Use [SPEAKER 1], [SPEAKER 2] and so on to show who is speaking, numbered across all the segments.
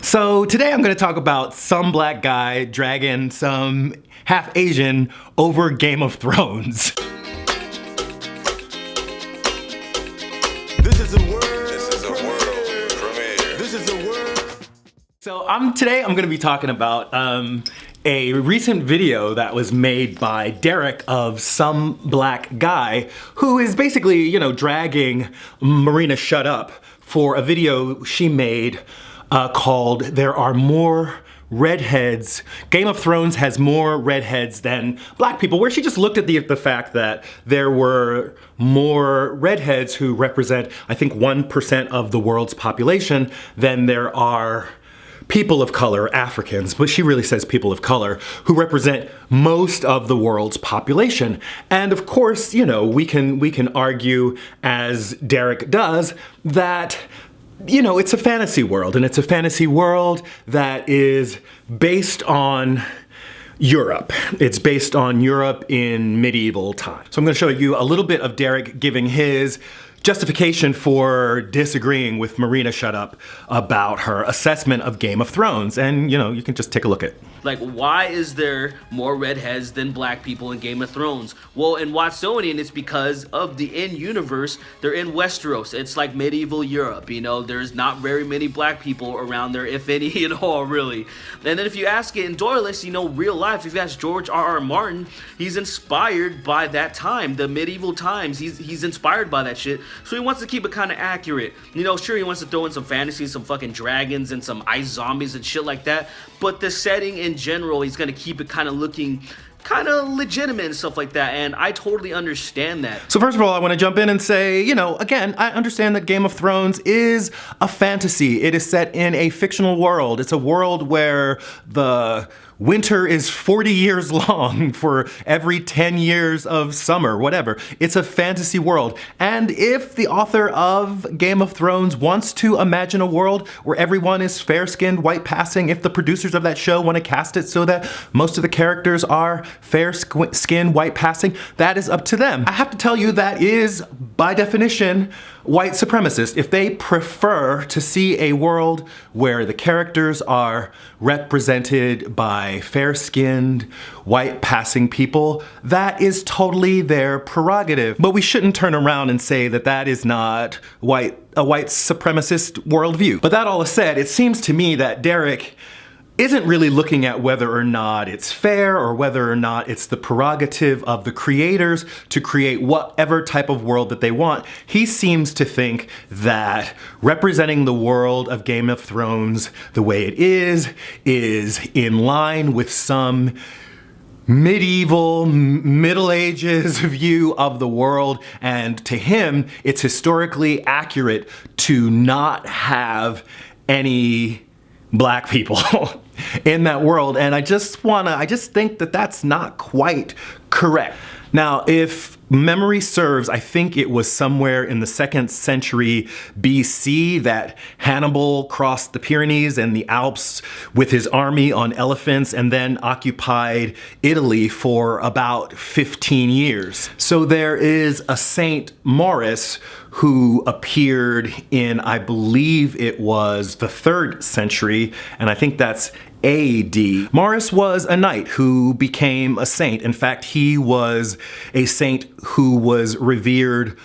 [SPEAKER 1] So today I'm going to talk about some black guy dragging some half Asian over Game of Thrones.
[SPEAKER 2] This is a world premiere. This is a world.
[SPEAKER 1] So today I'm going to be talking about a recent video that was made by Derrick of some black guy who is basically, dragging marinashutup for a video she made called "There Are More Redheads. Game of Thrones has more redheads than black people," where she just looked at the fact that there were more redheads who represent, I think, 1% of the world's population than there are people of color, Africans, but she really says people of color, who represent most of the world's population. And of course, we can argue, as Derrick does, that it's a fantasy world, and it's a fantasy world that is based on Europe. It's based on Europe in medieval times. So I'm going to show you a little bit of Derrick giving his justification for disagreeing with marinashutup about her assessment of Game of Thrones. And, you can just take a look at it.
[SPEAKER 3] Like, why is there more redheads than black people in Game of Thrones? Well, in Watsonian, it's because of the in-universe. They're in Westeros. It's like medieval Europe, There's not very many black people around there, if any at all, really. And then if you ask it in Doylist, real life, if you ask George R.R. Martin, he's inspired by that time, the medieval times. He's inspired by that shit. So he wants to keep it kind of accurate. Sure, he wants to throw in some fantasy, some fucking dragons and some ice zombies and shit like that. But the setting in general, he's going to keep it kind of looking kind of legitimate and stuff like that, and I totally understand that.
[SPEAKER 1] So first of all, I want to jump in and say, again, I understand that Game of Thrones is a fantasy. It is set in a fictional world. It's a world where the winter is 40 years long for every 10 years of summer, whatever. It's a fantasy world. And if the author of Game of Thrones wants to imagine a world where everyone is fair-skinned, white-passing, if the producers of that show want to cast it so that most of the characters are fair-skinned, white-passing, that is up to them. I have to tell you, that is, by definition, white supremacist. If they prefer to see a world where the characters are represented by fair-skinned, white-passing people, that is totally their prerogative. But we shouldn't turn around and say that that is not a white supremacist worldview. But that all said, it seems to me that Derrick isn't really looking at whether or not it's fair or whether or not it's the prerogative of the creators to create whatever type of world that they want. He seems to think that representing the world of Game of Thrones the way it is in line with some medieval, Middle Ages view of the world, and to him, it's historically accurate to not have any black people in that world. And I just think that that's not quite correct. Now, if memory serves, I think it was somewhere in the 2nd century BC that Hannibal crossed the Pyrenees and the Alps with his army on elephants and then occupied Italy for about 15 years. So there is a Saint Maurice who appeared in, I believe it was the 3rd century, and I think that's AD. Maurice was a knight who became a saint. In fact, he was a saint who was revered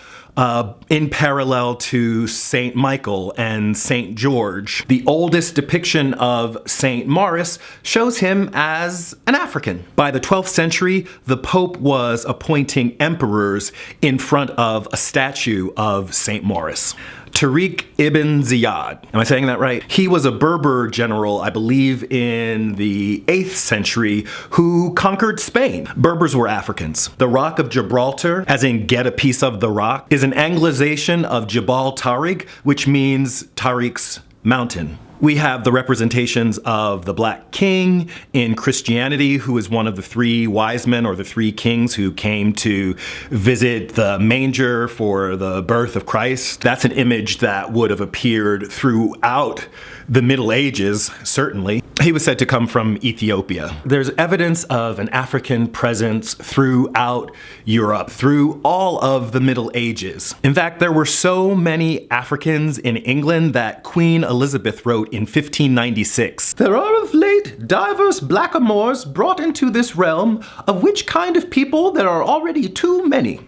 [SPEAKER 1] in parallel to Saint Michael and Saint George. The oldest depiction of Saint Maurice shows him as an African. By the 12th century, the Pope was appointing emperors in front of a statue of Saint Maurice. Ṭāriq ibn Ziyād. Am I saying that right? He was a Berber general, I believe in the 8th century, who conquered Spain. Berbers were Africans. The Rock of Gibraltar, as in get a piece of the rock, is an Anglicization of Jabal Ṭāriq, which means Tariq's mountain. We have the representations of the Black King in Christianity, who is one of the 3 wise men or the 3 kings who came to visit the manger for the birth of Christ. That's an image that would have appeared throughout the Middle Ages, certainly. He was said to come from Ethiopia. There's evidence of an African presence throughout Europe, through all of the Middle Ages. In fact, there were so many Africans in England that Queen Elizabeth wrote wrote in 1596, "There are of late divers blackamoors brought into this realm, of which kind of people there are already too many."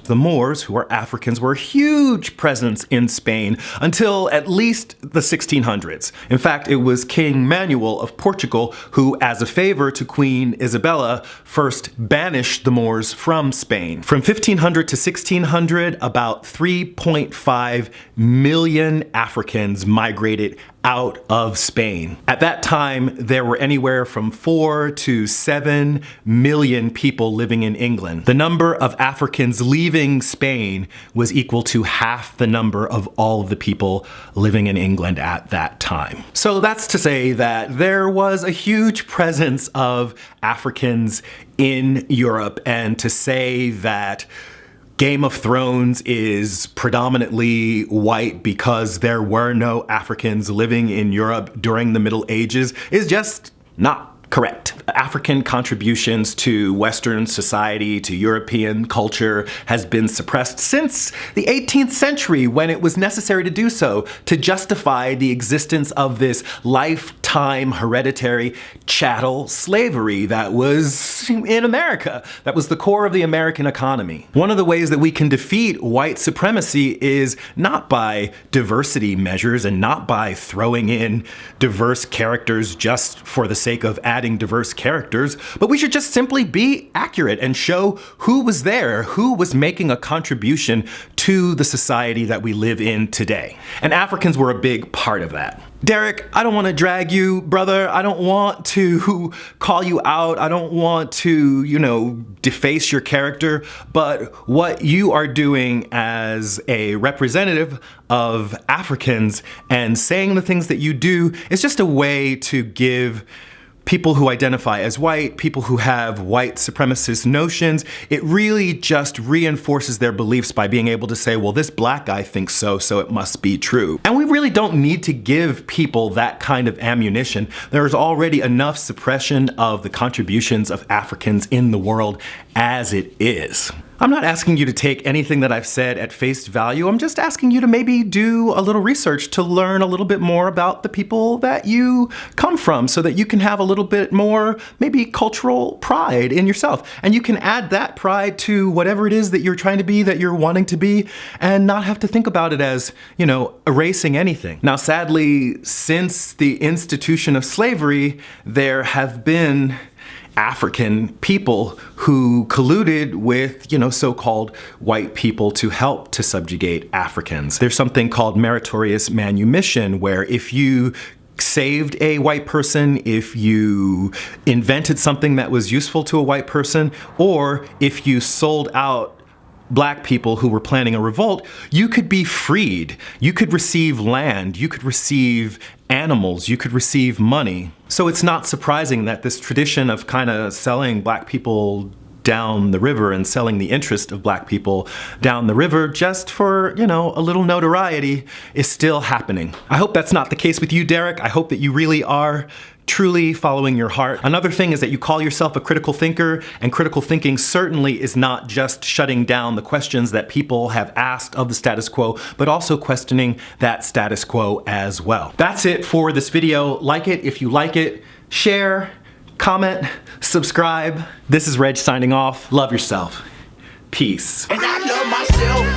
[SPEAKER 1] The Moors, who are Africans, were a huge presence in Spain until at least the 1600s. In fact, it was King Manuel of Portugal who, as a favor to Queen Isabella, first banished the Moors from Spain. From 1500 to 1600, about 3.5 million Africans migrated out of Spain. At that time, there were anywhere from 4 to 7 million people living in England. The number of Africans leaving Spain was equal to half the number of all of the people living in England at that time. So that's to say that there was a huge presence of Africans in Europe, and to say that Game of Thrones is predominantly white because there were no Africans living in Europe during the Middle Ages is just not correct. African contributions to Western society, to European culture, has been suppressed since the 18th century, when it was necessary to do so to justify the existence of this lifetime hereditary chattel slavery that was in America. That was the core of the American economy. One of the ways that we can defeat white supremacy is not by diversity measures and not by throwing in diverse characters just for the sake of adding diverse characters, but we should just simply be accurate and show who was there, who was making a contribution to the society that we live in today. And Africans were a big part of that. Derrick, I don't want to drag you, brother. I don't want to call you out. I don't want to, deface your character. But what you are doing as a representative of Africans and saying the things that you do is just a way to give people who identify as white, people who have white supremacist notions, it really just reinforces their beliefs by being able to say, well, this black guy thinks so, so it must be true. And we really don't need to give people that kind of ammunition. There's already enough suppression of the contributions of Africans in the world as it is. I'm not asking you to take anything that I've said at face value. I'm just asking you to maybe do a little research to learn a little bit more about the people that you come from, so that you can have a little bit more maybe cultural pride in yourself. And you can add that pride to whatever it is that you're trying to be, that you're wanting to be, and not have to think about it as, erasing anything. Now, sadly, since the institution of slavery, there have been African people who colluded with, so-called white people to help to subjugate Africans. There's something called meritorious manumission, where if you saved a white person, if you invented something that was useful to a white person, or if you sold out black people who were planning a revolt, you could be freed. You could receive land, you could receive animals, you could receive money. So it's not surprising that this tradition of kind of selling black people down the river and selling the interest of black people down the river just for, a little notoriety is still happening. I hope that's not the case with you, Derrick. I hope that you really are truly following your heart. Another thing is that you call yourself a critical thinker, and critical thinking certainly is not just shutting down the questions that people have asked of the status quo, but also questioning that status quo as well. That's it for this video. Like it if you like it, share, comment, subscribe. This is Reg signing off. Love yourself. Peace.
[SPEAKER 2] And I love myself.